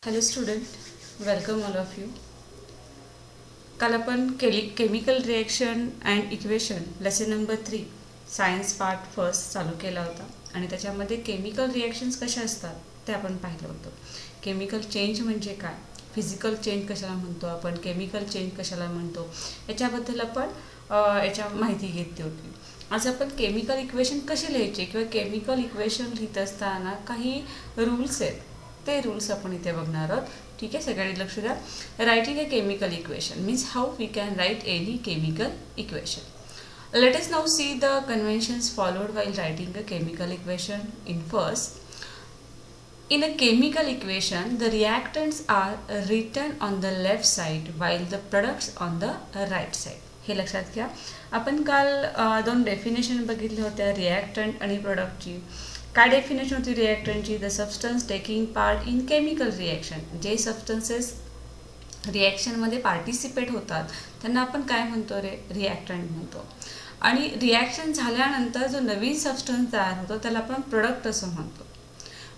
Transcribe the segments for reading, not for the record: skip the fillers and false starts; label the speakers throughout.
Speaker 1: Hello student, welcome all of you. काल आपण chemical reaction and equation lesson number 3 science part first चालू केला होता आणि त्याच्यामध्ये केमिकल रिॲक्शन्स कशा असतात ते आपण पाहिलं होतं. केमिकल चेंज म्हणजे काय, फिजिकल चेंज कशाला म्हणतो आपण, केमिकल चेंज कशाला म्हणतो, याच्याबद्दल आपण याच्या माहिती घेतली होती. आज आपण केमिकल इक्वेशन कसे लिहायचे किंवा केमिकल इक्वेशन लिहित असताना काही रूल्स आहेत, ते रूल्स आपण इथे बघणार आहोत. ठीक आहे, सगळ्यांनी लक्ष द्या. Writing a chemical equation means how we can write any chemical equation. Let us now see the conventions followed while writing a chemical equation. In first, in a chemical equation, the reactants are written on the left side while the products on the right side. हे लक्षात घ्या. आपण काल दोन definition बघितल्या होत्या, reactant आणि प्रोडक्टची. काय डेफिनेशन होती रिॲक्टंटची? The substance taking part in chemical reaction. जे सबस्टन्सेस रिॲक्शनमध्ये पार्टिसिपेट होतात त्यांना आपण काय म्हणतो रे? रिॲक्टंट म्हणतो. आणि रिॲक्शन झाल्यानंतर जो नवीन सबस्टन्स तयार होतो त्याला आपण प्रोडक्ट असं म्हणतो.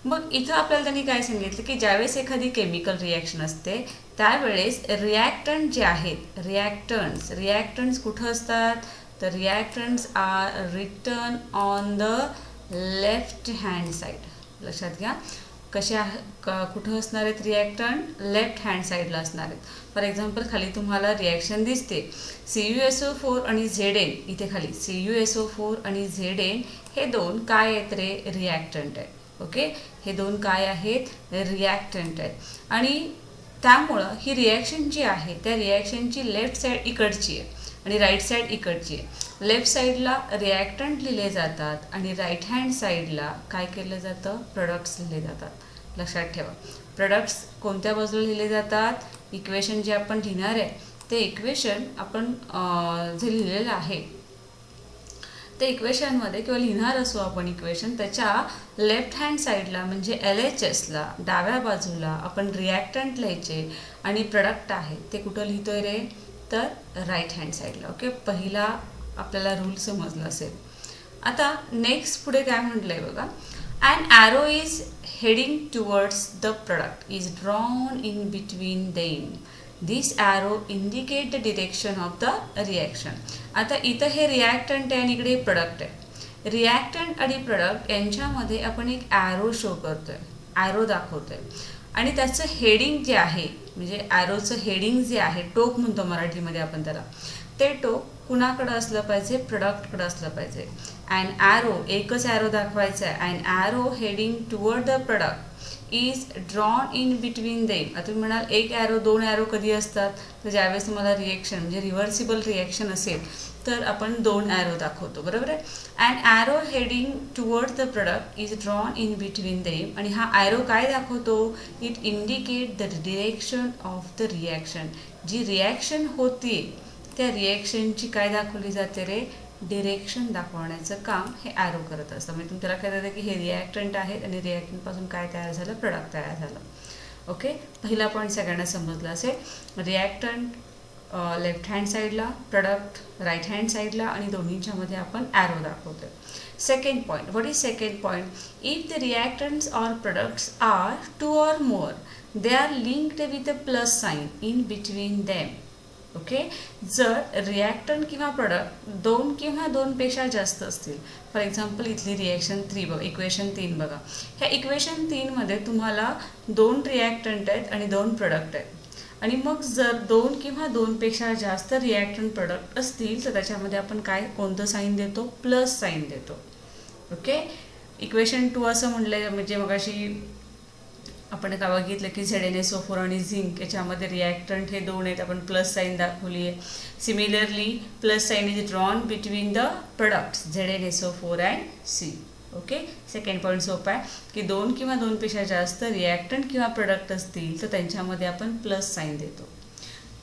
Speaker 1: मग इथं आपल्याला त्यांनी काय सांगितलं की ज्यावेळेस एखादी केमिकल रिॲक्शन असते त्यावेळेस रिॲक्टंट जे आहेत, रिॲक्टंट्स कुठं असतात? तर reactants are written on the left hand side. लक्षात घ्या, कुठं असणार आहेत रिॲक्टंट? लेफ्ट हँड साईडला असणार आहेत. फॉर एक्झाम्पल, खाली तुम्हाला रिॲक्शन दिसते CuSO4 आणि Zn. इथे खाली CuSO4 आणि Zn हे दोन काय आहेत रे? रिॲक्टंट आहेत. ओके, हे दोन काय आहेत? रिॲक्टंट आहेत. आणि त्यामुळं ही रिॲक्शन जी आहे त्या रिॲक्शनची लेफ्ट साईड इकडची आहे आणि राईट साईड इकडची आहे. लेफ्ट साईडला रिॲक्टंट लिहिले जातात आणि राईट हँड साईडला काय केलं जातं? प्रोडक्ट्स लिहिले जातात. लक्षात ठेवा, प्रोडक्ट्स कोणत्या बाजूला लिहिले जातात? इक्वेशन जे आपण लिहिणार आहे ते इक्वेशन आपण जे लिहिलेलं आहे ते इक्वेशनमध्ये किंवा लिहिणार असो आपण इक्वेशन, त्याच्या लेफ्ट हँड साईडला म्हणजे LHSला डाव्या बाजूला आपण रिॲक्टंट लिहायचे आणि प्रोडक्ट आहे ते कुठं लिहितोय रे? तर राईट हँड साईडला. ओके, पहिला आपल्याला रूल समजला असेल. आता नेक्स्ट पुढे काय म्हटलंय बघा. An arrow is heading towards the product is drawn in between them. This arrow indicate the direction of the reaction. आता इथं हे रिॲक्टंट आहे आणि इकडे प्रोडक्ट आहे. रिॲक्टंट आणि प्रोडक्ट यांच्यामध्ये आपण एक ॲरो शो करतोय, ॲरो दाखवतोय आणि त्याचं हेडिंग जे आहे म्हणजे ॲरोचं हेडिंग जे आहे, टोक म्हणतो मराठीमध्ये आपण त्याला, ते टोक कुणाकडं असलं पाहिजे? प्रोडक्टकडं असलं पाहिजे. अँड ॲरो, एकच ॲरो दाखवायचा आहे. And arrow heading toward the product is drawn in between them. आता तुम्ही म्हणाल एक ॲरो, दोन ॲरो कधी असतात? तर ज्यावेळेस तुम्हाला रिॲक्शन म्हणजे रिव्हर्सिबल रिॲक्शन असेल तर आपण दोन ॲरो दाखवतो, बरोबर आहे. And arrow heading toward the product is drawn in between them. आणि हा ॲरो काय दाखवतो? It indicate the direction of the reaction. जी रिॲक्शन होती त्या रिॲक्शनची काय दाखवली जाते रे? डिरेक्शन दाखवण्याचं काम हे ॲरो करत असतं. म्हणजे तुम्ही त्याला काय देतं की हे रिॲक्टंट आहेत आणि रिॲक्टंटपासून काय तयार झालं? प्रोडक्ट तयार झालं. ओके, पहिला पॉईंट सगळ्यांना समजला असेल. रिॲक्टंट लेफ्ट हँड साईडला, प्रोडक्ट राईट हँड साईडला आणि दोन्हींच्या मध्ये आपण ॲरो दाखवतोय. Second point, what is second point? If the reactants or products are two or more they are linked with a plus sign in between them. Okay, जर reactant किंवा product दोन किंवा दोनपेक्षा जास्त असतील, फॉर एक्झाम्पल इथली reaction 3 बघा, equation 3 बघा. ह्या इक्वेशन 3मध्ये तुम्हाला दोन रिॲक्टंट आहेत आणि दोन प्रोडक्ट आहेत. आणि मग जर दोन किंवा दोनपेक्षा जास्त रिॲक्टंट प्रोडक्ट असतील तर त्याच्यामध्ये आपण काय कोणतं साईन देतो? प्लस साईन देतो. ओके, इक्वेशन 2 असं म्हटलं म्हणजे मगाशी आपण काय बघितलं की ZnSO4 आणि झिंक याच्यामध्ये रिॲक्टंट हे दोन आहेत, आपण प्लस साईन दाखवली आहे. Similarly plus sign is drawn between the products ZnSO4 and C. Okay, second point सोपा आहे की दोन किंवा दोनपेक्षा जास्त रिॲक्टंट किंवा प्रोडक्ट असतील तर त्यांच्यामध्ये आपण प्लस साईन देतो.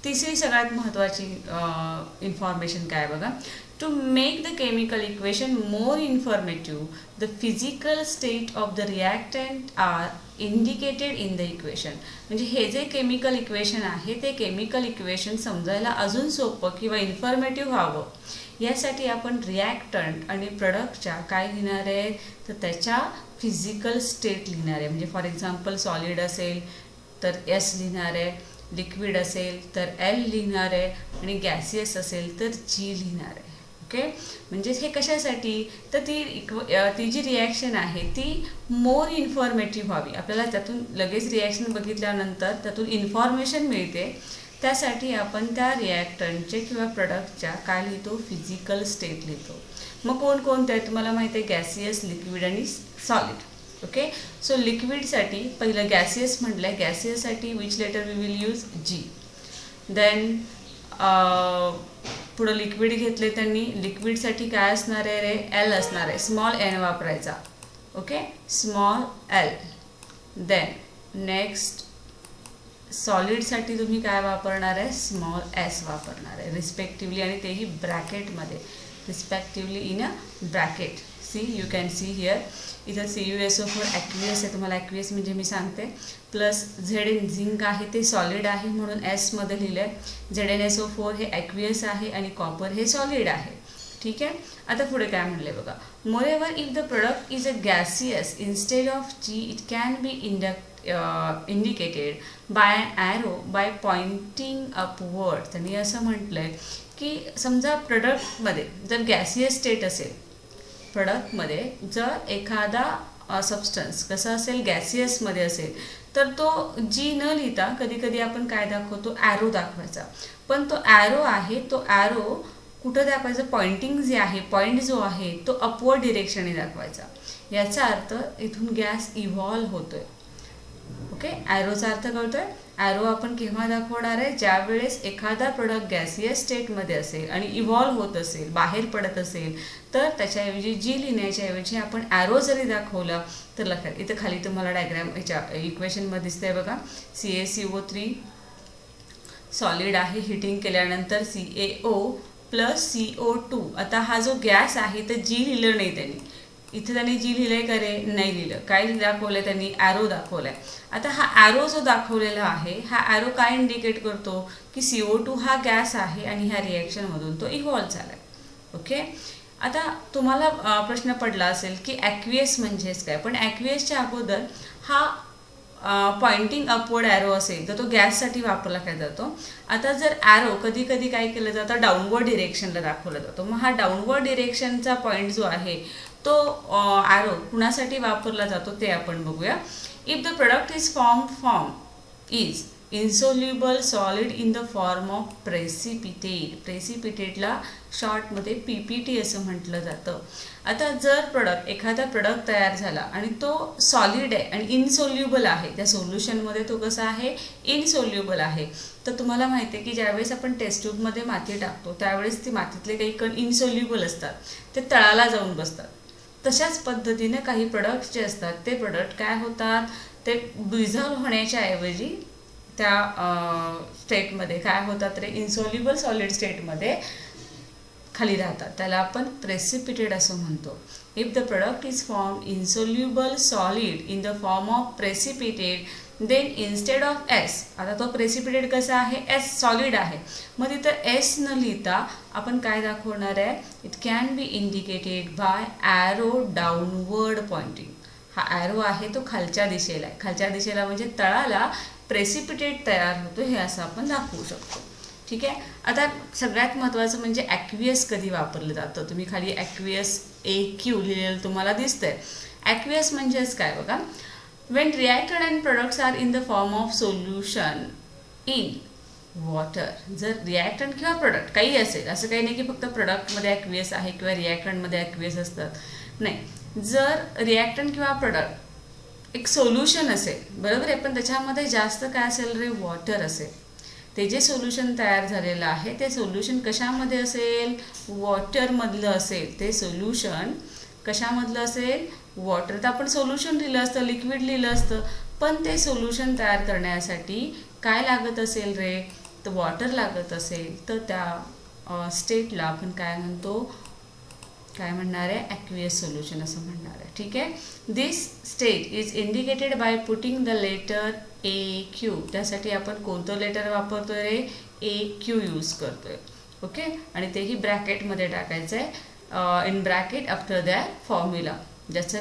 Speaker 1: तिसरी सगळ्यात महत्त्वाची इन्फॉर्मेशन काय बघा. To make the chemical equation more informative the physical state of the reactant are indicated in the equation. म्हणजे हे जे केमिकल इक्वेशन आहे ते केमिकल इक्वेशन समजायला अजून सोपं किंवा इन्फॉर्मेटिव्ह व्हावं यासाठी आपण रिॲक्टंट आणि प्रोडक्टच्या काय लिहिणार आहे? तर त्याच्या फिजिकल स्टेट लिहिणार आहे. म्हणजे फॉर एक्झाम्पल सॉलिड असेल तर एस लिहिणार आहे, लिक्विड असेल तर एल लिहिणार आहे आणि गॅसियस असेल तर जी लिहिणार आहे. ओके, म्हणजे हे कशासाठी, तर ती जी रिॲक्शन आहे ती मोर इन्फॉर्मेटिव्ह व्हावी, आपल्याला त्यातून लगेच रिॲक्शन बघितल्यानंतर त्यातून इन्फॉर्मेशन मिळते. त्यासाठी आपण त्या रिॲक्टंटचे किंवा प्रोडक्टच्या काय लिहितो, फिजिकल स्टेट लिहितो. मग कोणकोणते आहे तुम्हाला माहिती आहे, गॅसियस, लिक्विड आणि सॉलिड. ओके, सो लिक्विडसाठी पहिलं गॅसियस म्हटलं, गॅसियससाठी which letter we will use, G. Then पुढं लिक्विड घेतले त्यांनी, लिक्विडसाठी काय असणार आहे रे, एल असणार आहे, स्मॉल एन वापरायचा. Okay, small L. Then next सॉलिडसाठी तुम्ही काय वापरणार आहे, स्मॉल एस वापरणार आहे रिस्पेक्टिवली, आणि तेही ब्रॅकेटमध्ये, respectively in a bracket. See you can see here, इथं CuSO4 ॲक्वियस आहे, तुम्हाला ॲक्वियस म्हणजे मी सांगते, प्लस Zn झिंक आहे ते सॉलिड आहे म्हणून एसमध्ये लिहिलं आहे. ZnSO4 हे ॲक्वियस आहे आणि कॉपर हे सॉलिड आहे. ठीक आहे, आता पुढे काय म्हणले बघा, moreover if the product is a gaseous instead of g it can be indicated by an arrow by pointing upward. त्यांनी असं म्हटलं आहे की समजा प्रोडक्टमध्ये जर गॅसियस स्टेट असेल, प्रोडक्टमध्ये जर एखादा सबस्टन्स कसा असेल, गॅसियसमध्ये असेल, तर तो जी न लिहिता कधी कधी आपण काय दाखवतो, ॲरो दाखवायचा. पण तो ॲरो आहे, तो ॲरो कुठं दाखवायचं, पॉइंटिंग जे आहे, पॉईंट जो आहे तो अपवर्ड डिरेक्शनने दाखवायचा. याचा अर्थ इथून गॅस इव्हॉल्व होतोय. ओके, ॲरोचा अर्थ कळतोय. ॲरो आपण केव्हा दाखवणार आहे, ज्या वेळेस एखादा प्रोडक्ट गॅसियस स्टेटमध्ये असेल आणि इव्हॉल्व होत असेल, बाहेर पडत असेल, तर त्याच्याऐवजी जी लिहिण्याच्या ऐवजी आपण ॲरो जरी दाखवला तर लक्षात. इथं खाली तुम्हाला डायग्राम याच्या इक्वेशनमध्ये दिसतंय बघा, CaCO3 सॉलिड आहे, हिटिंग केल्यानंतर CaO प्लस CO2. आता हा जो गॅस आहे तर जी लिहिलं नाही त्यांनी, इथे त्यांनी जी लिहिलंय का रे, नाही लिहिलं. काय दाखवलंय त्यांनी, ॲरो दाखवलाय. आता हा ॲरो जो दाखवलेला आहे, हा ॲरो काय इंडिकेट करतो की CO2 हा गॅस आहे आणि ह्या रिॲक्शनमधून तो इव्हॉल्व झालाय. ओके, आता तुम्हाला प्रश्न पडला असेल की ॲक्वियस म्हणजेच काय, पण ॲक्वियसच्या अगोदर हा पॉइंटिंग अपवर्ड ॲरो असेल तर तो गॅससाठी वापरला काय जातो. आता जर ॲरो कधी कधी काय केलं जातं, डाऊनवर्ड डिरेक्शनला दाखवला जातो. मग हा डाऊनवर्ड डिरेक्शनचा पॉईंट जो आहे तो ॲरो कुणासाठी वापरला जातो ते आपण बघूया. If the product is form is insoluble solid in the form of precipitate. प्रेसिपिटेटला शॉर्टमध्ये PPT असं म्हटलं जातं. आता जर एखादा प्रोडक्ट तयार झाला आणि तो सॉलिड आहे आणि इनसोल्युबल आहे, त्या सोल्युशनमध्ये तो कसा आहे, इनसोल्युबल आहे, तर तुम्हाला माहिती आहे की ज्यावेळेस आपण टेस्ट ट्यूबमध्ये माती टाकतो त्यावेळेस ती मातीतले काही कण इनसोल्युबल असतात, ते तळाला जाऊन बसतात. तशाच पद्धतीने काही प्रोडक्ट्स जे असतात ते प्रोडक्ट काय होतात, ते डिझॉल्व होण्याच्या ऐवजी त्या स्टेटमध्ये काय होतात रे, इन्सोल्युबल सॉलिड स्टेटमध्ये खाली राहतात. त्याला आपण प्रेसिपिटेट असं म्हणतो. If the product is form insoluble solid in the form of precipitate then instead of s, आता तो प्रेसिपिटेट कसा आहे, एस सॉलिड आहे, मग तिथं एस न लिहिता आपण काय दाखवणार आहे, it can be indicated by arrow downward pointing. हा ॲरो आहे तो खालच्या दिशेला आहे, खालच्या दिशेला म्हणजे तळाला प्रेसिपिटेट तयार होतो हे असं आपण दाखवू शकतो. ठीक आहे, आता सगळ्यात महत्त्वाचं म्हणजे ॲक्वियस कधी वापरलं जातं. तुम्ही खाली ॲक्वियस AQ लिहिलेलं तुम्हाला दिसतंय. ॲक्वियस म्हणजेच काय बघा, when reactant and products are in the form of solution in water. जर रिॲक्टंट किंवा प्रोडक्ट काही असेल, असं काही नाही की फक्त प्रोडक्टमध्ये ॲक्वियस आहे किंवा रिॲक्टंटमध्ये ॲक्वियस असतात, नाही. जर रिॲक्टंट किंवा प्रोडक्ट एक सोल्युशन असेल, बरोबर आहे, पण त्याच्यामध्ये जास्त काय असेल रे, वॉटर असेल, ते जे सोल्युशन तयार झालेलं आहे ते सोल्युशन कशामध्ये असेल, वॉटरमधलं असेल. ते सोल्युशन कशामधलं असेल, वॉटर. तर आपण सोल्युशन लिहिलं असतं, लिक्विड लिहिलं असतं, पण ते सोल्युशन तयार करण्यासाठी काय लागत असेल रे, तर वॉटर लागत असेल, तर त्या स्टेटला आपण काय म्हणतो, काय म्हणणार आहे, ॲक्वियस सोल्युशन असं म्हणणार आहे. ठीक आहे, this state is indicated by putting the letter AQ. त्यासाठी आपण कोणतं लेटर वापरतोय रे, AQ यूज करतोय. ओके, आणि तेही ब्रॅकेटमध्ये टाकायचं आहे, in bracket after that formula. ज्याचा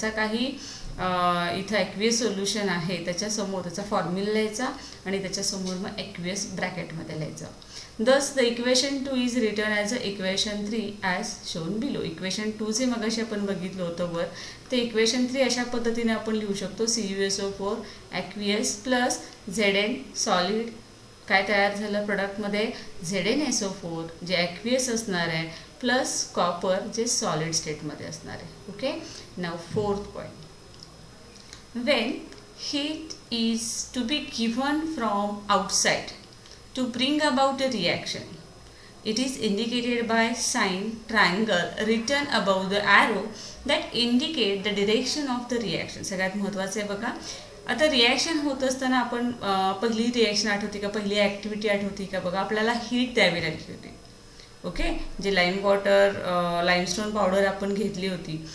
Speaker 1: काही इथं ॲक्वियस सोल्युशन आहे त्याच्यासमोर त्याचा फॉर्म्युला लिहायचा आणि त्याच्यासमोर मग ॲक्वियस ब्रॅकेटमध्ये लिहायचं. Thus the equation 2 is written as equation 3 as shown below. Equation 2 जे मगाशी आपण बघितलं होतं वर, ते इक्वेशन 3 अशा पद्धतीने आपण लिहू शकतो. CuSO4 aqueous plus Zn solid, काय तयार झालं प्रोडक्टमध्ये, ZnSO4 जे ॲक्वियस असणार आहे प्लस कॉपर जे सॉलिड स्टेटमध्ये असणार आहे. Okay, now fourth point, when heat is to be given from outside to bring about a reaction, it is indicated by sign triangle written above the arrow that indicate the direction of the reaction. सगळ्यात महत्त्वाचं आहे बघा. आता reaction होत असताना आपण पहिली reaction आठवते का, पहिली ॲक्टिव्हिटी आठवते का बघा, आपल्याला हीट द्यावी लागली होती. ओके, जे लाईमस्टोन पावडर आपण घेतली होती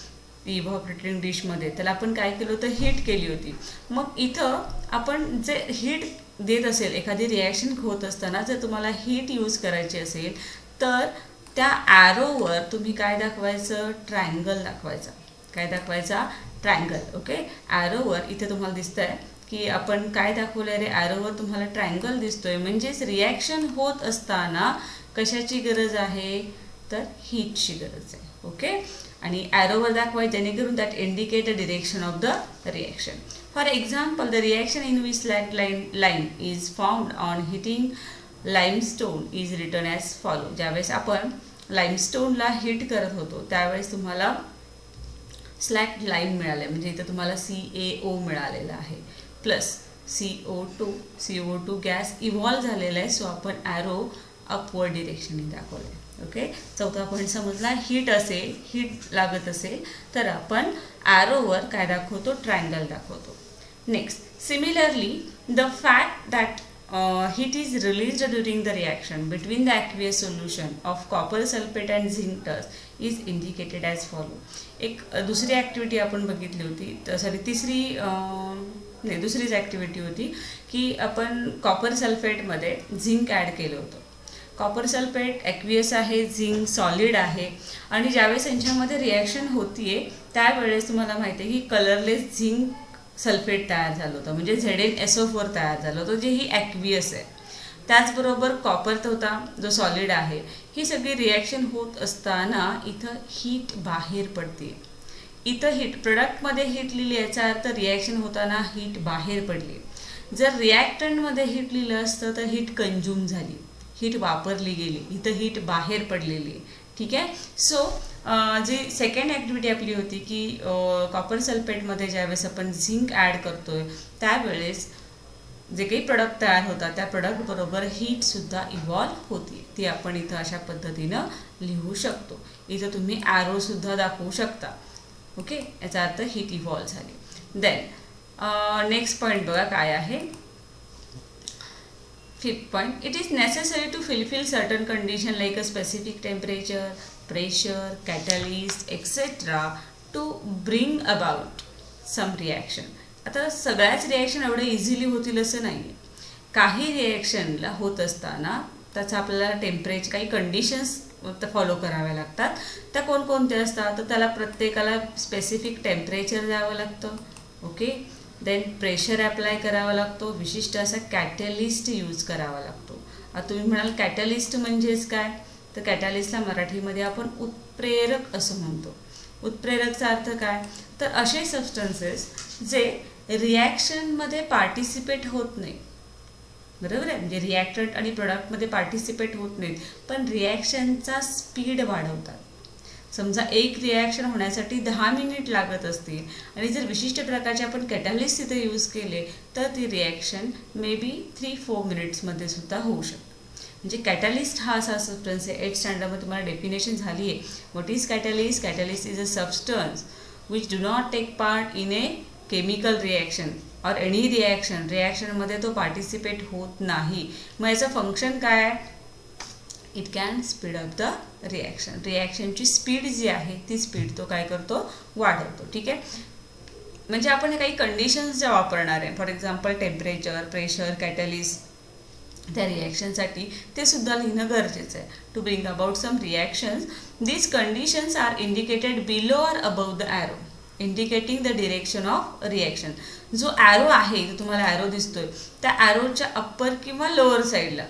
Speaker 1: इव्हॅपोरेटिंग डिशमध्ये, त्याला आपण काय केलं होतं, हीट केली होती. मग इथं आपण जे हीट देत असेल, एखादी रिॲक्शन होत असताना जर तुम्हाला हीट यूज करायची असेल तर त्या ॲरोवर तुम्ही काय दाखवायचं, ट्रायंगल दाखवायचा. काय दाखवायचा, ट्रायंगल. ओके, ॲरोवर इथे तुम्हाला दिसतं आहे की आपण काय दाखवलं आहे रे, ॲरोवर तुम्हाला ट्रायंगल दिसतोय, म्हणजेच रिॲक्शन होत असताना कशाची गरज आहे, तर हीटची गरज आहे. ओके, आणि ॲरोवर दाखवायचं जेणेकरून that indicate the direction of the reaction. For example, the reaction in which slag line is formed on heating limestone is written as follow. ज्यावेळेस आपण लाईमस्टोनला हिट करत होतो त्यावेळेस तुम्हाला स्लॅग लाईम मिळाले, म्हणजे इथं तुम्हाला CaO मिळालेला आहे प्लस CO2 गॅस इव्हॉल्व झालेला आहे. सो आपण ॲरो अपवर्ड डिरेक्शनने दाखवलं आहे. ओके, चौथा पॉईंट समजला. हीट असेल, हीट लागत असेल तर आपण ॲरोवर काय दाखवतो, ट्रायंगल दाखवतो. Next, similarly the fact that heat is released during the reaction between the aqueous solution of copper sulfate and zinc dust is indicated as follow. एक दुसरी ॲक्टिव्हिटी आपण बघितली होती, सॉरी दुसरीच ॲक्टिव्हिटी होती की आपण कॉपर सल्फेटमध्ये झिंक ॲड केलं होतं. कॉपर सल्फेट ॲक्वियस आहे, झिंक सॉलिड आहे, आणि ज्यावेळेस यांच्यामध्ये रिॲक्शन होतीये त्यावेळेस तुम्हाला माहिती आहे की कलरलेस झिंक सल्फेट तयार झालं होतं, म्हणजे ZnSO4 तयार झालं होतं, जे ही ॲक्वियस आहे. त्याचबरोबर कॉपर होता जो सॉलिड आहे. ही सगळी रिॲक्शन होत असताना इथं हीट बाहेर पडते. इथं हीट प्रोडक्टमध्ये हीट लिहिली, याचा अर्थ रिॲक्शन होताना हीट बाहेर पडली. जर रिॲक्टंटमध्ये हीट लिहिलं असतं तर हीट कंज्यूम झाली, हीट वापरली गेली, इथं हीट बाहेर पडलेली. ठीक आहे. सो जी सेकंड ॲक्टिव्हिटी आपली होती की कॉपर सल्फेटमध्ये ज्यावेळेस आपण झिंक ॲड करतोय त्यावेळेस जे काही प्रोडक्ट तयार होतात त्या प्रोडक्टबरोबर हीटसुद्धा इव्हॉल्व होती. ती आपण इथं अशा पद्धतीनं लिहू शकतो. इथं तुम्ही ॲरोसुद्धा दाखवू शकता. ओके, याचा अर्थ हीट इव्हॉल्व झाली. देन नेक्स्ट पॉईंट बघा काय आहे. Fifth point, it is necessary to fulfill certain condition like a specific temperature, pressure, catalyst, etc. to bring about some reaction. आता सगळ्याच रिॲक्शन एवढं इझिली होतील असं नाही आहे. काही रिॲक्शनला होत असताना त्याचा आपल्याला टेम्परेचर काही कंडिशन्स फॉलो कराव्या लागतात. त्या कोणकोणत्या असतात तर त्याला प्रत्येकाला स्पेसिफिक टेम्परेचर द्यावं लागतं. ओके, देन प्रेशर अप्लाय करावा लागतो, विशिष्ट असा कॅटलिस्ट यूज करावा लागतो. आता तुम्ही म्हणाल कॅटलिस्ट म्हणजेच काय, तर कॅटलिस्टला मराठीमध्ये आपण उत्प्रेरक असं म्हणतो. उत्प्रेरकचा अर्थ काय, तर असे सबस्टन्सेस जे रिॲक्शनमध्ये पार्टिसिपेट होत नाही. बरोबर आहे, म्हणजे रिॲक्टंट आणि प्रोडक्टमध्ये पार्टिसिपेट होत नाहीत पण रिॲक्शनचा स्पीड वाढवतात. समजा एक रिॲक्शन होण्यासाठी 10 मिनिट लागत असतील आणि जर विशिष्ट प्रकारचे आपण कॅटलिस्ट तिथे यूज केले तर ती रिॲक्शन मे बी 3-4 मिनिट्समध्ये सुद्धा होऊ शकते. म्हणजे कॅटलिस्ट हा असा सबस्टन्स आहे. 8th स्टँडर्डमध्ये तुम्हाला डेफिनेशन झाली आहे. What is catalyst? Catalyst is a substance which do not take part in a chemical reaction or any रिॲक्शनमध्ये तो पार्टिसिपेट होत नाही. मग याचं फंक्शन काय आहे? It can speed up the reaction. रिॲक्शनची स्पीड जी आहे ती स्पीड तो काय करतो? वाढवतो. ठीक आहे. म्हणजे आपण काही कंडिशन्स ज्या वापरणार आहे, for example temperature, pressure, catalyst, त्या रिॲक्शनसाठी ते सुद्धा लिहिणं गरजेचं आहे. To bring about some reactions, these conditions are indicated below or above the arrow. Indicating the direction of reaction. जो ॲरो आहे, जो तुम्हाला ॲरो दिसतोय, त्या ॲरोच्या अप्पर किंवा लोअर साईडला,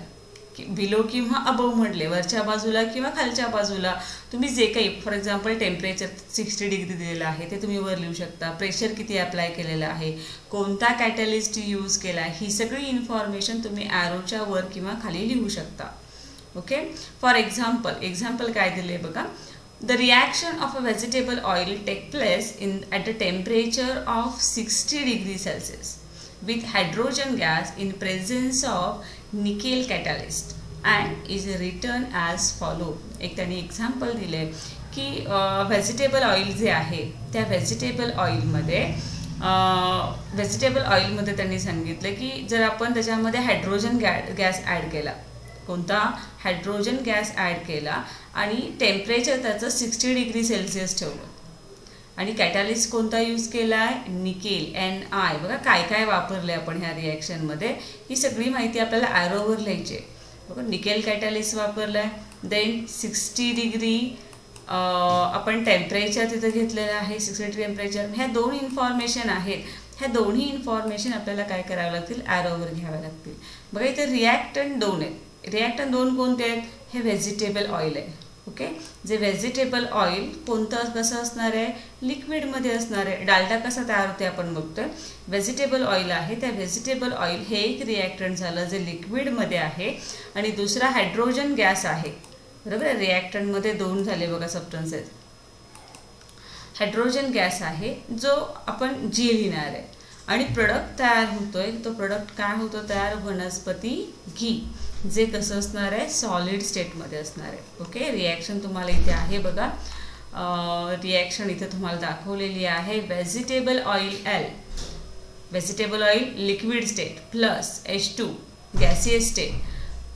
Speaker 1: बिलो किंवा अबव म्हटले, वरच्या बाजूला किंवा खालच्या बाजूला तुम्ही जे काही, फॉर एक्झाम्पल टेम्परेचर 60 डिग्री दिलेलं आहे ते तुम्ही वर लिहू शकता. प्रेशर किती अप्लाय केलेलं आहे, कोणता कॅटलिस्ट यूज केला आहे, ही सगळी इन्फॉर्मेशन तुम्ही ॲरोच्या वर किंवा खाली लिहू शकता. ओके. फॉर एक्झाम्पल काय दिले बघा. The reaction of a vegetable oil take place at the temperature of 60 degrees Celsius with hydrogen gas in presence of nickel catalyst and is written as follow. एक त्यांनी एक्झाम्पल दिले की vegetable oil जे आहे त्या व्हेजिटेबल ऑइलमध्ये त्यांनी सांगितलं की जर आपण त्याच्यामध्ये हायड्रोजन गॅस ॲड केला, कोणता हायड्रोजन गॅस ॲड केला आणि टेम्परेचर त्याचं 60 डिग्री सेल्सिअस ठेवलं आणि कॅटॅलिस्ट कोणता यूज केला आहे, निकेल, Ni. बघा काय काय वापरले आपण ह्या रिॲक्शनमध्ये, ही सगळी माहिती आपल्याला ॲरोवर लिहायची आहे. बघा निकेल कॅटॅलिस्ट वापरलं आहे, देन 60 डिग्री आपण टेम्परेचर तिथं घेतलेलं आहे, 60 डिग्री टेम्परेचर. ह्या दोन इन्फॉर्मेशन आहेत, ह्या दोन्ही इन्फॉर्मेशन आपल्याला काय करावं लागतील, ॲरोवर घ्याव्या लागतील. बघा इथे रिॲक्टंट 2 आहेत. रिॲक्टंट 2 कोणते आहेत, हे व्हेजिटेबल ऑइल आहे. ओके. जे व्हेजिटेबल ऑइल कोणतं कसं असणार आहे, लिक्विडमध्ये असणार आहे. डालडा कसा तयार होते आपण बघतोय. व्हेजिटेबल ऑइल आहे, त्या व्हेजिटेबल ऑइल हे एक रिॲक्टंट झालं जे लिक्विडमध्ये आहे आणि दुसरा हायड्रोजन गॅस आहे. बरोबर. रिॲक्टंटमध्ये 2 झाले बघा सबस्टन्सेस. हायड्रोजन गॅस आहे जो आपण जी लिहिणार आहे आणि प्रोडक्ट तयार होतोय. तो प्रोडक्ट काय होतो तयार, वनस्पती घी, जे कसं असणार आहे, सॉलिड स्टेटमध्ये असणार आहे. ओके. रिॲक्शन तुम्हाला इथे आहे बघा. रिॲक्शन इथे तुम्हाला दाखवलेली आहे. Vegetable oil L, vegetable oil liquid state plus H2 gaseous state.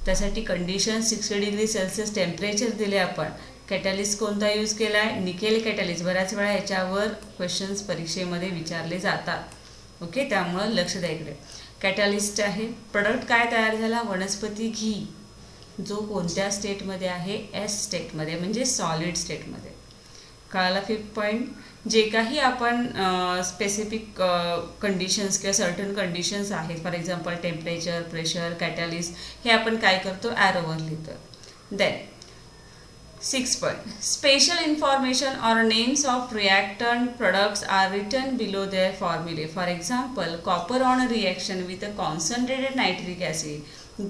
Speaker 1: त्यासाठी कंडिशन 60 डिग्री सेल्सिअस टेम्परेचर दिले आपण. कॅटॅलिस्ट कोणता यूज केला आहे, निकेल कॅटॅलिस्ट. बऱ्याच वेळा याच्यावर क्वेश्चन्स परीक्षेमध्ये विचारले जातात. ओके. त्यामुळं लक्ष द्या इकडे. कॅटॅलिस्ट आहे, प्रोडक्ट काय तयार झाला, वनस्पती घी, जो कोणत्या स्टेटमध्ये आहे, S स्टेटमध्ये, म्हणजे सॉलिड स्टेटमध्ये. कळाला 5th पॉईंट. जे काही आपण स्पेसिफिक कंडिशन्स किंवा सर्टन कंडिशन्स आहेत, for example temperature, pressure, catalyst, हे आपण काय करतो, ॲरोवर लिहितो. Then 6th point. Special information or names of reactant products are written below their formulae. For example, copper on a reaction with a concentrated nitric acid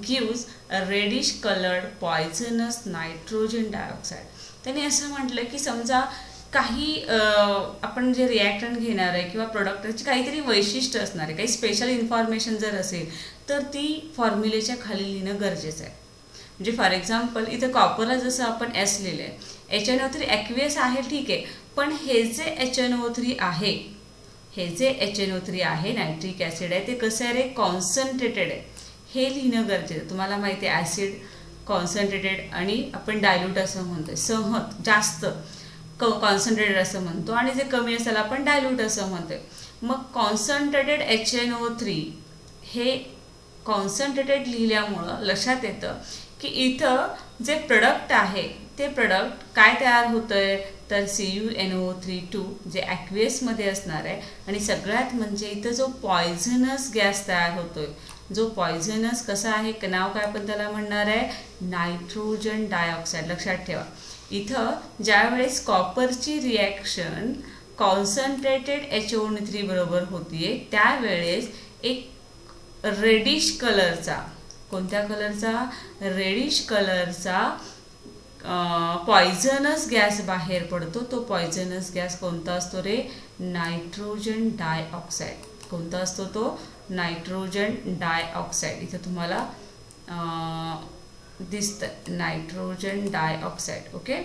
Speaker 1: gives a reddish colored poisonous nitrogen dioxide. त्यांनी असं म्हटलं की समजा काही आपण जे reactant घेणार आहे किंवा प्रोडक्टची काहीतरी वैशिष्ट्य असणार आहे, काही स्पेशल इन्फॉर्मेशन जर असेल तर ती फॉर्म्युलेच्या खाली लिहिणं गरजेचं आहे. म्हणजे फॉर एक्झाम्पल इथं कॉपरला जसं आपण S लिहिलं आहे, HNO3 ॲक्वियस आहे, ठीक आहे, पण हे जे HNO3 आहे, नायट्रिक ॲसिड आहे, ते कसं आहे रे, कॉन्सन्ट्रेटेड आहे. हे लिहिणं गरजेचं आहे. तुम्हाला माहिती आहे ॲसिड कॉन्सन्ट्रेटेड आणि आपण डायल्यूट असं म्हणतोय, सहत जास्त कॉन्सन्ट्रेटेड असं म्हणतो आणि जे कमी असेल आपण डायल्यूट असं म्हणतोय. मग कॉन्सन्ट्रेटेड HNO3 हे कॉन्सन्ट्रेटेड लिहिल्यामुळं लक्षात येतं की इथं जे प्रोडक्ट आहे ते प्रोडक्ट काय तयार होतं आहे तर CuNO3 जे ॲक्वियसमध्ये असणार आहे. आणि सगळ्यात म्हणजे इथं जो पॉयझनस गॅस तयार होतोय, जो पॉयझनस कसा आहे, नाव काय आपण त्याला म्हणणार आहे, नायट्रोजन डायऑक्साईड. लक्षात ठेवा इथं ज्यावेळेस कॉपरची रिॲक्शन कॉन्सन्ट्रेटेड HNO3 बरोबर होतीये त्यावेळेस एक रेडिश कलरचा, कोणत्या कलरचा, रेडिश कलरचा पॉयझनस गॅस बाहेर पडतो. तो पॉयझनस गॅस कोणता असतो रे, नायट्रोजन डायऑक्साईड. कोणता असतो तो, नायट्रोजन डायऑक्साईड. इथं तुम्हाला दिसतं nitrogen dioxide. Okay.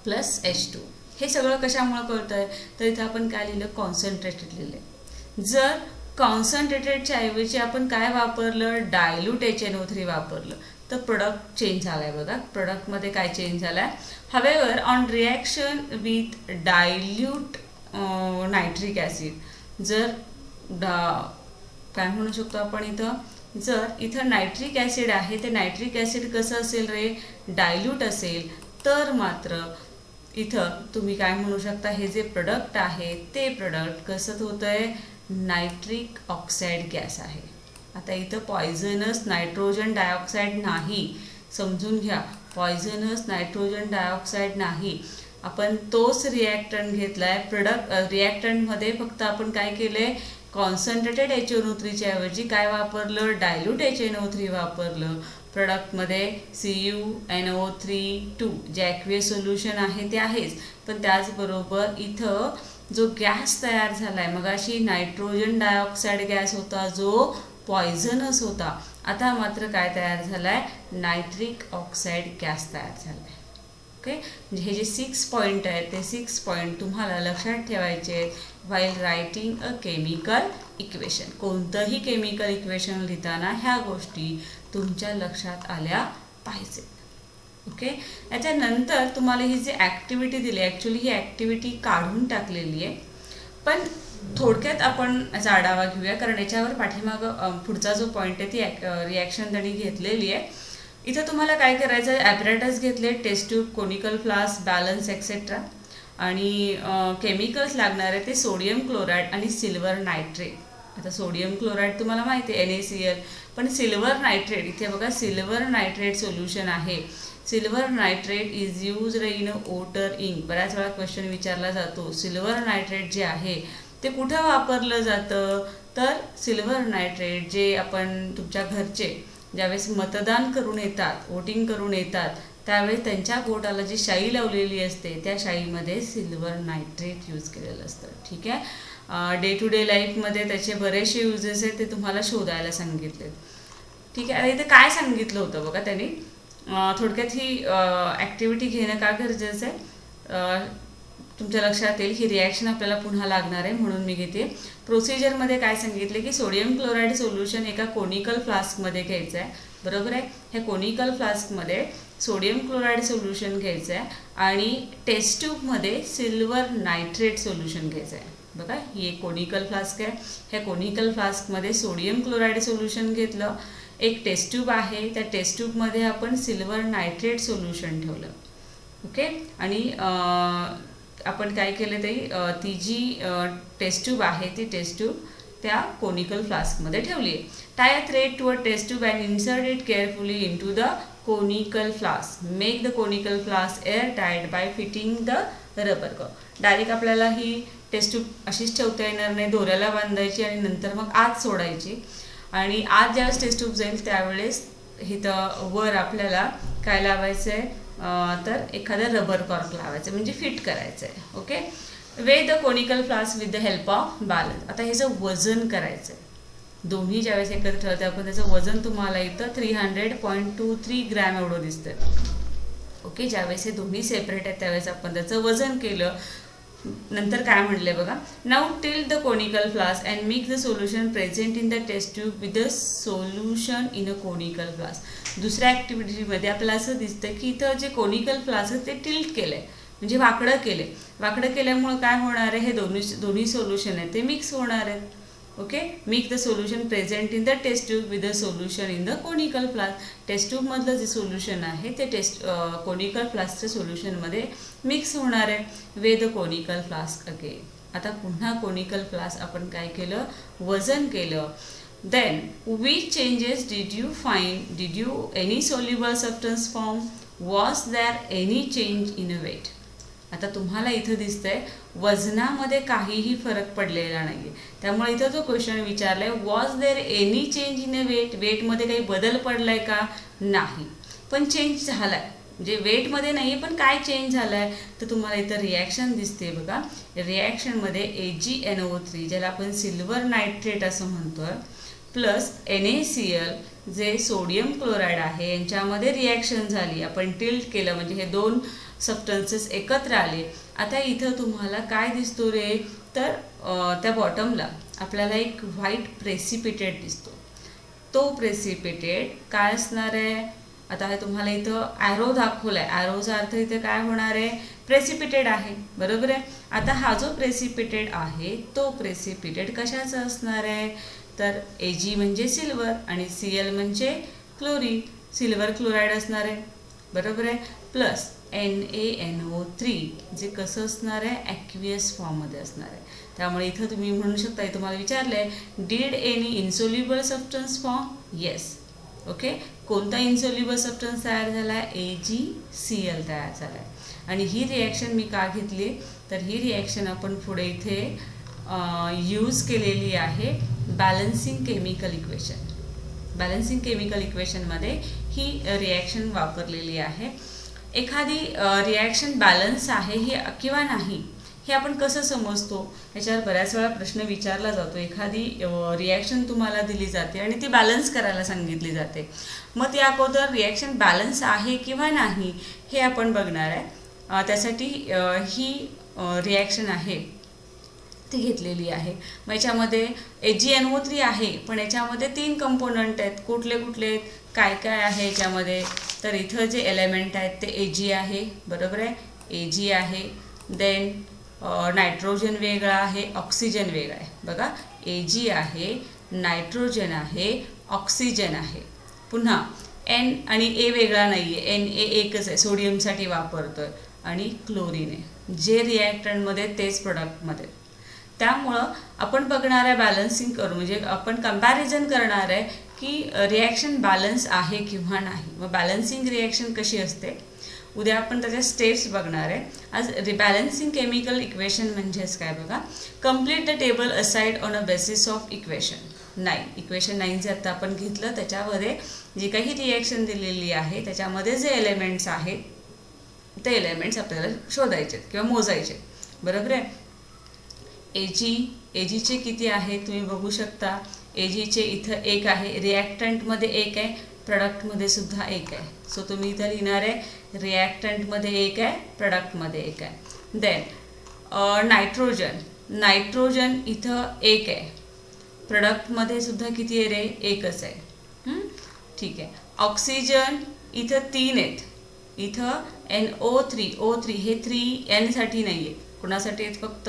Speaker 1: Plus H2. हे सगळं कशामुळे कळतं आहे तर इथं आपण काय लिहिलं, कॉन्सन्ट्रेटेड लिहिलं. जर कॉन्सन्ट्रेटेडच्या ऐवजी आपण काय वापरलं, डायल्यूट HNO3 वापरलं तर प्रोडक्ट चेंज झाला आहे. बघा प्रोडक्टमध्ये काय चेंज झाला आहे. However on reaction with dilute nitric acid, जर काय म्हणू शकतो आपण इथं, जर इथं नायट्रिक ॲसिड आहे ते नायट्रिक ॲसिड कसं असेल रे, डायल्यूट असेल तर मात्र इथं तुम्ही काय म्हणू शकता, हे जे प्रोडक्ट आहे ते प्रोडक्ट कसं होतं आहे, नायट्रिक ऑक्साईड गॅस आहे. आता इथं पॉयझनस नायट्रोजन डायऑक्साईड नाही, समजून घ्या. पॉयझनस नायट्रोजन डायऑक्साईड नाही, आपण तोच रिॲक्टंट घेतला आहे. रिॲक्टंटमध्ये फक्त आपण काय केलं आहे, कॉन्सन्ट्रेटेड HNO3च्या ऐवजी काय वापरलं, डायल्यूट HNO3 वापरलं. प्रोडक्टमध्ये CuNO3 जे ॲक्वियस सोल्युशन आहे ते आहेच, पण त्याचबरोबर इथं जो गॅस तयार झाला आहे, मगाशी नायट्रोजन डायऑक्साईड गॅस होता जो पॉयझनस होता, आता मात्र काय तयार झाला आहे, नायट्रिक ऑक्साईड गॅस तयार झाला आहे. ओके, म्हणजे हे जे 6 पॉईंट आहेत ते 6 पॉईंट तुम्हाला लक्षात ठेवायचे आहेत while writing a chemical equation. कोणतंही केमिकल इक्वेशन लिहिताना ह्या गोष्टी तुमच्या लक्षात आल्या पाहिजेत. ओके, याच्यानंतर तुम्हाला ही जी ॲक्टिव्हिटी दिली, ॲक्च्युली ही ॲक्टिव्हिटी काढून टाकलेली आहे, पण थोडक्यात आपण याचा आढावा घेऊया, कारण याच्यावर पाठीमागं पुढचा जो पॉईंट आहे ती रिॲक्शन त्यांनी घेतलेली आहे. इथं तुम्हाला काय करायचं आहे, ॲपरेटस घेतले, test tube, conical flask, balance etcetera, आणि केमिकल्स लागणार आहे ते सोडियम क्लोराईड आणि सिल्वर नायट्रेट. आता सोडियम क्लोराईड तुम्हाला माहिती आहे NaCl, पण सिल्वर नायट्रेट इथे बघा, सिल्वर नायट्रेट सोल्युशन आहे. Silver nitrate is used in water ink. बऱ्याच वेळा क्वेश्चन विचारला जातो, सिल्वर नायट्रेट जे आहे ते कुठं वापरलं जातं, तर सिल्वर नायट्रेट जे आपण तुमच्या घरचे ज्यावेळेस मतदान करून येतात, वोटिंग करून येतात, त्यावेळेस त्यांच्या बोटाला जी शाई लावलेली असते त्या शाईमध्ये सिल्वर नायट्रेट यूज केलेलं असतं. ठीक आहे, डे टू डे लाईफमध्ये त्याचे बरेचसे युजेस आहेत, ते तुम्हाला शोधायला सांगितले. ठीक आहे, आता इथे काय सांगितलं होतं बघा त्यांनी, थोडक्यात ही ॲक्टिव्हिटी घेणं का गरजेचं आहे तुमच्या लक्षात येईल. ही रिॲक्शन आपल्याला पुन्हा लागणार आहे म्हणून मी घेते. प्रोसिजरमध्ये काय सांगितले की सोडियम क्लोराईड सोल्युशन एका कोनिकल फ्लास्कमध्ये घ्यायचं आहे, बरोबर आहे. हे कोनिकल फ्लास्कमध्ये सोडियम क्लोराईड सोल्युशन घ्यायचं आहे आणि टेस्ट ट्यूबमध्ये सिल्वर नायट्रेट सोल्युशन घ्यायचं आहे. बघा, ही एक कोनिकल फ्लास्क आहे, ह्या कोनिकल फ्लास्कमध्ये सोडियम क्लोराईड सोल्युशन घेतलं, एक टेस्ट ट्यूब आहे, त्या टेस्ट ट्यूबमध्ये आपण सिल्वर नायट्रेट सोल्युशन ठेवलं. ओके, आणि आपण काय केलं ते, ती जी टेस्ट ट्यूब आहे ती टेस्ट ट्यूब त्या कोनिकल फ्लास्कमध्ये ठेवली आहे. Tie a thread to a test tube and insert it carefully into the conical flask. Make the conical flask air tight by fitting the rubber curve. Direct आपल्याला ही taste tube अशीच ठेवता येणार नाही, दोऱ्याला बांधायची आणि नंतर मग आत सोडायची, आणि आत ज्यावेळेस टेस्ट ट्यूब जाईल त्यावेळेस इथं वर आपल्याला काय लावायचं आहे, तर एखादा रबर कॉर्क लावायचं, म्हणजे फिट करायचं आहे. Okay, way the conical flask with the help of balance. आता ह्याचं वजन करायचं आहे, दोन्ही ज्यावेळेस एकत्र ठेवते आपण त्याचं वजन तुम्हाला इथं 300.23 ग्रॅम एवढं दिसतं. ओके, ज्यावेळेस हे दोन्ही सेपरेट आहेत त्यावेळेस आपण त्याचं वजन केलं. नंतर काय म्हटले बघा, now tilt the conical flask and mix the solution present in the test tube with the solution in a conical flask. दुसऱ्या ॲक्टिव्हिटीमध्ये आपल्याला असं दिसतं की इथं जे कोनिकल फ्लास्क ते टिल्ट केलं आहे, म्हणजे वाकडं केले. वाकडं केल्यामुळं काय होणार आहे, हे दोन्ही सोल्युशन आहेत ते मिक्स होणार आहेत. Okay, mix the solution present in the test tube with the solution in the conical flask. Test ट्यूबमधलं जे सोल्युशन आहे ते कोनिकल फ्लास्कच्या सोल्युशनमध्ये मिक्स होणार आहे. Weigh the conical flask again. आता पुन्हा कोनिकल फ्लास्क आपण काय केलं, वजन केलं. Then which changes did you find? Did you any soluble substance form? Was there any change in a weight? आता तुम्हाला इथं दिसतंय वजनामध्ये काहीही फरक पडलेला नाही, त्यामुळे इथं जो क्वेश्चन विचारलाय, was there any change in a weight, वेटमध्ये काही बदल पडलाय का, नाही, पण चेंज झालाय, म्हणजे वेटमध्ये नाही पण काय चेंज झालाय, तर तुम्हाला इथं रिॲक्शन दिसते बघा. रिॲक्शनमध्ये AgNO3 ज्याला आपण सिल्वर नायट्रेट असं म्हणतोय प्लस NaCl जे सोडियम क्लोराईड आहे यांच्यामध्ये रिॲक्शन झाली, आपण टिल्ट केलं म्हणजे हे दोन सबस्टन्सेस एकत्र आले. आता इथं तुम्हाला काय दिसतो रे, तर त्या बॉटमला आपल्याला एक व्हाईट प्रेसिपिटेट दिसतो. तो प्रेसिपिटेट काय असणार आहे, आता हे तुम्हाला इथं ॲरो दाखवला आहे, ॲरोचा अर्थ इथे काय होणार आहे, प्रेसिपिटेट आहे, बरोबर आहे. आता हा जो प्रेसिपिटेट आहे तो प्रेसिपिटेट कशाचा असणार आहे, तर Ag म्हणजे सिल्वर आणि Cl म्हणजे क्लोरीन, सिल्वर क्लोराईड असणार आहे, बरोबर आहे, प्लस NaNO3 जे कसं असणार आहे, ॲक्वियस फॉर्ममध्ये असणार आहे. त्यामुळे इथं तुम्ही म्हणू शकता, तुम्हाला विचारलं आहे did any insoluble substance form. Yes. Okay. कोणता इन्सोल्युबल सबस्टन्स तयार झाला आहे, AgCl तयार झाला आहे. आणि ही रिॲक्शन मी का घेतली, तर ही रिॲक्शन आपण पुढे इथे यूज केलेली आहे balancing chemical equation. Balancing chemical इक्वेशनमध्ये ही रिॲक्शन वापरलेली आहे. एखादी रिॲक्शन बॅलन्स आहे ही किंवा नाही हे आपण कसं समजतो, याच्यावर बऱ्याच वेळा प्रश्न विचारला जातो. एखादी रिॲक्शन तुम्हाला दिली जाते आणि ती बॅलन्स करायला सांगितली जाते. मग ती अगोदर रिॲक्शन बॅलन्स आहे किंवा नाही हे आपण बघणार आहे. त्यासाठी ही रिॲक्शन आहे ती घेतलेली आहे. मग याच्यामध्ये AgNO3 आहे, पण याच्यामध्ये 3 कंपोनंट आहेत. कुठले कुठले काय काय आहे याच्यामध्ये, तर इथं जे एलिमेंट आहेत ते Ag आहे, बरोबर आहे, Ag आहे. देन नायट्रोजन वेगळा आहे, ऑक्सिजन वेगळा आहे. बघा, Ag आहे, नायट्रोजन आहे, ऑक्सिजन आहे. पुन्हा N आणि A वेगळा नाही आहे, Na एकच आहे, सोडियमसाठी वापरतोय. आणि क्लोरीन आहे, जे रिॲक्टंटमध्ये तेच प्रोडक्टमध्ये. त्यामुळं आपण बघणार आहे बॅलन्सिंग करून, म्हणजे आपण कंपॅरिझन करणार आहे की रिॲक्शन बॅलन्स आहे किंवा नाही. मग बॅलन्सिंग रिॲक्शन कशी असते, उद्या आपण त्याच्या स्टेप्स बघणार आहे. आज बॅलन्सिंग केमिकल इक्वेशन म्हणजेच काय बघा, complete the table aside on a basis of equation 9. Equation 9 जे आता आपण घेतलं त्याच्यामध्ये जी काही रिॲक्शन दिलेली आहे त्याच्यामध्ये जे एलिमेंट्स आहेत ते एलिमेंट्स आपल्याला शोधायचे किंवा मोजायचे, बरोबर आहे. Agचे किती आहे तुम्ही बघू शकता. Agचे इथं 1 आहे, रिॲक्टंटमध्ये 1 आहे, प्रोडक्टमध्ये सुद्धा 1 आहे. सो तुम्ही इथं लिहिणार आहे रिॲक्टंटमध्ये 1 आहे, प्रोडक्टमध्ये 1 आहे. देन नायट्रोजन इथं 1 आहे, प्रोडक्टमध्ये सुद्धा किती आहे रे, 1च आहे. ठीक आहे. ऑक्सिजन इथं 3 आहेत, इथं NO3 हे 3 Nसाठी नाही आहे, कुणासाठी आहेत, फक्त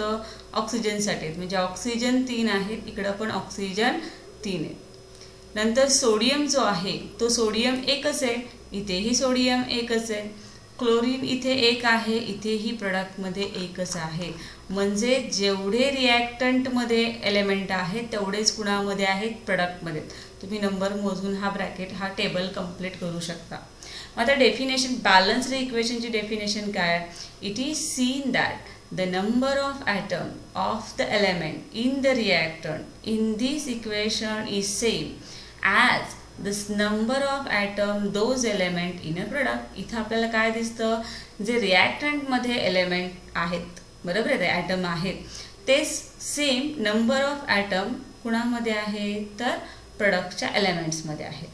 Speaker 1: ऑक्सिजनसाठी आहेत. म्हणजे ऑक्सिजन 3 आहेत, इकडं पण ऑक्सिजन 3 आहेत. नंतर सोडियम जो आहे तो सोडियम 1च आहे, इथेही सोडियम 1च आहे. क्लोरीन इथे 1 आहे, इथेही प्रोडक्टमध्ये 1च आहे. म्हणजे जेवढे रिॲक्टंटमध्ये एलिमेंट आहेत तेवढेच कुणामध्ये आहेत, प्रोडक्टमध्ये. तुम्ही नंबर मोजून हा टेबल कंप्लीट करू शकता. आता डेफिनेशन, बॅलन्स्ड इक्वेशनची डेफिनेशन काय, it is seen that the number of atom of the element in the reactant in this equation is same as this number of atom those element in a product. इथं आपल्याला काय दिसतं, जे reactant मध्ये element आहेत, बरोबर आहे, item आहेत, तेच सेम नंबर ऑफ ॲटम कुणामध्ये आहे, तर प्रोडक्टच्या एलिमेंट्समध्ये आहे.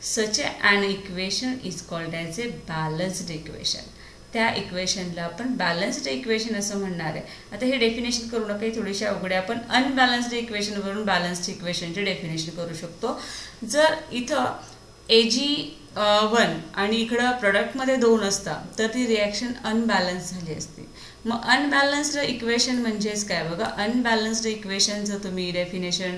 Speaker 1: सच an equation is called as a balanced equation. त्या इक्वेशनला आपण बॅलन्स्ड इक्वेशन असं म्हणणार आहे. आता हे डेफिनेशन करू नका, थोडीशी अवघड आहे. आपण अनबॅलन्स्ड इक्वेशनवरून बॅलन्स्ड इक्वेशनचे डेफिनेशन करू शकतो. जर इथं Ag1 आणि इकडं प्रोडक्टमध्ये 2 असतात तर ती रिॲक्शन अनबॅलन्स झाली असते. मग अनबॅलन्स्ड इक्वेशन म्हणजेच काय बघा, अनबॅलन्स्ड इक्वेशन जर तुम्ही डेफिनेशन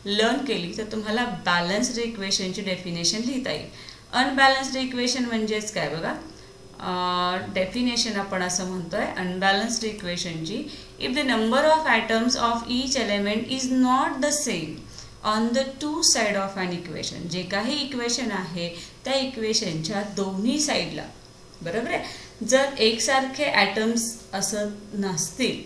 Speaker 1: लर्न केली तर तुम्हाला बॅलन्स्ड इक्वेशनची डेफिनेशन लिहिता येईल. अनबॅलन्स्ड इक्वेशन म्हणजेच काय बघा, डेफिनेशन आपण असं म्हणतोय अनबॅलन्स्ड इक्वेशनची, if the number of atoms of each element is not the same on the 2 side of an equation. जे काही इक्वेशन आहे त्या इक्वेशनच्या दोन्ही साईडला, बरोबर आहे, जर एकसारखे ॲटम्स असं नसतील,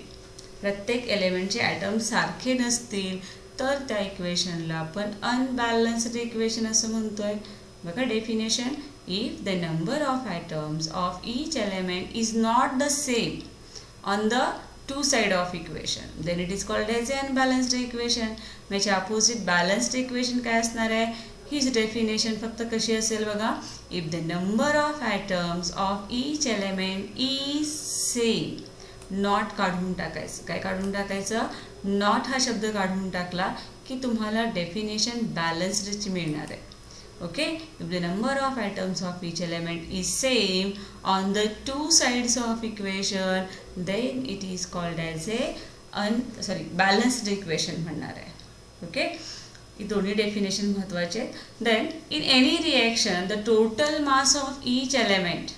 Speaker 1: प्रत्येक एलिमेंटचे ॲटम्स सारखे नसतील तर त्या इक्वेशनला आपण अनबॅलन्स्ड इक्वेशन असं म्हणतोय. बघा definition, if the number of atoms of each element is not the same on the 2 side of equation then it is called as an unbalanced equation. म्हणजे opposite balanced equation काय असणार आहे, हीच definition फक्त कशी असेल बघा, if the number of atoms of each element is same. Not काढून टाकायचं. काय काढून टाकायचं, नॉट हा शब्द काढून टाकला की तुम्हाला डेफिनेशन बॅलन्स्डची मिळणार आहे. Okay, if the number of atoms of each element is same on the 2 sides of equation then it is called as a balanced equation म्हणणार आहे. ओके, ही दोन्ही डेफिनेशन महत्त्वाचे आहेत. Then in any reaction the total mass of each element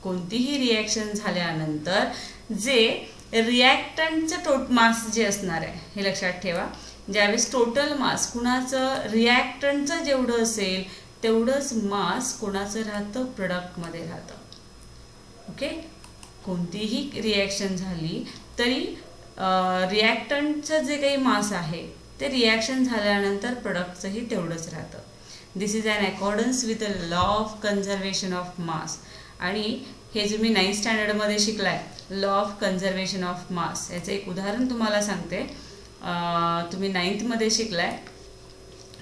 Speaker 1: कोणतीही reaction झाल्यानंतर जे रिॲक्टंटचं मास जे असणार आहे हे लक्षात ठेवा. ज्यावेळेस टोटल मास कुणाचं रिॲक्टंटचं जेवढं असेल तेवढंच मास कोणाचं राहतं, प्रोडक्टमध्ये राहतं. ओके, कोणतीही रिॲक्शन झाली तरी रिॲक्टंटचं जे काही मास आहे ते रिॲक्शन झाल्यानंतर प्रोडक्टचंही तेवढंच राहतं. This is an accordance with the law of conservation of mass. आणि हे जे मी 9th स्टँडर्डमध्ये शिकलाय law of conservation of mass, याचं एक उदाहरण तुम्हाला सांगते. तुम्ही 9th मध्ये शिकलाय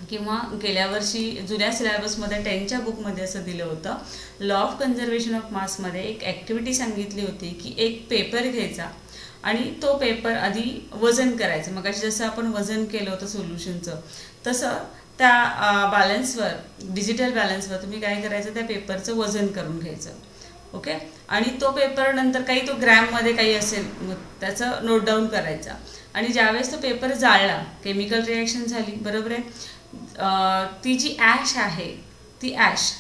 Speaker 1: किंवा गेल्या वर्षी जुन्या सिलेबसमध्ये 10च्या बुकमध्ये असं दिलं होतं. लॉ ऑफ कन्झर्वेशन ऑफ मासमध्ये एक ॲक्टिव्हिटी सांगितली होती की एक पेपर घ्यायचा आणि तो पेपर आधी वजन करायचं. मग जसं आपण वजन केलं होतं सोल्युशनचं तसं त्या बॅलन्सवर, डिजिटल बॅलन्सवर तुम्ही काय करायचं, त्या पेपरचं वजन करून घ्यायचं. ओके, आणि तो पेपर नंतर काही तो ग्रॅममध्ये काही असेल मग त्याचं नोट डाऊन करायचा. आणि ज्यावेळेस तो पेपर जाळला, केमिकल रिॲक्शन झाली, बरोबर आहे, ती जी ॲश आहे ती ॲश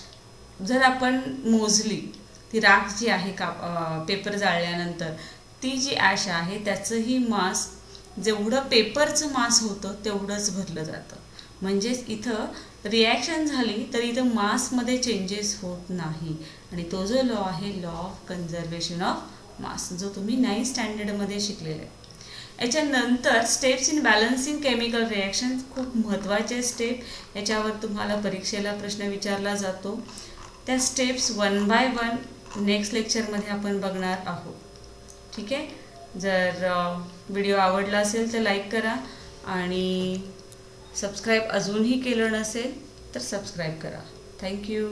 Speaker 1: जर आपण मोजली, ती राख जी आहे का पेपर जाळल्यानंतर, ती जी ॲश आहे त्याचंही मास जेवढं पेपरचं मास होतं तेवढंच भरलं जातं. म्हणजेच इथं रिॲक्शन झाली तर इथं मासमध्ये चेंजेस होत नाही. आणि तो जो लॉ आहे लॉ ऑफ कन्झर्वेशन ऑफ मास, जो तुम्ही 9th स्टँडर्डमध्ये शिकलेला आहे. याच्यानंतर steps in balancing chemical reaction, खूप महत्त्वाचे स्टेप. याच्यावर तुम्हाला परीक्षेला प्रश्न विचारला जातो. त्या स्टेप्स 1 by 1 नेक्स्ट लेक्चरमध्ये आपण बघणार आहोत. ठीक आहे, जर व्हिडिओ आवडला असेल तर लाईक करा आणि सबस्क्राईब अजूनही केलं नसेल तर सबस्क्राईब करा. थँक्यू.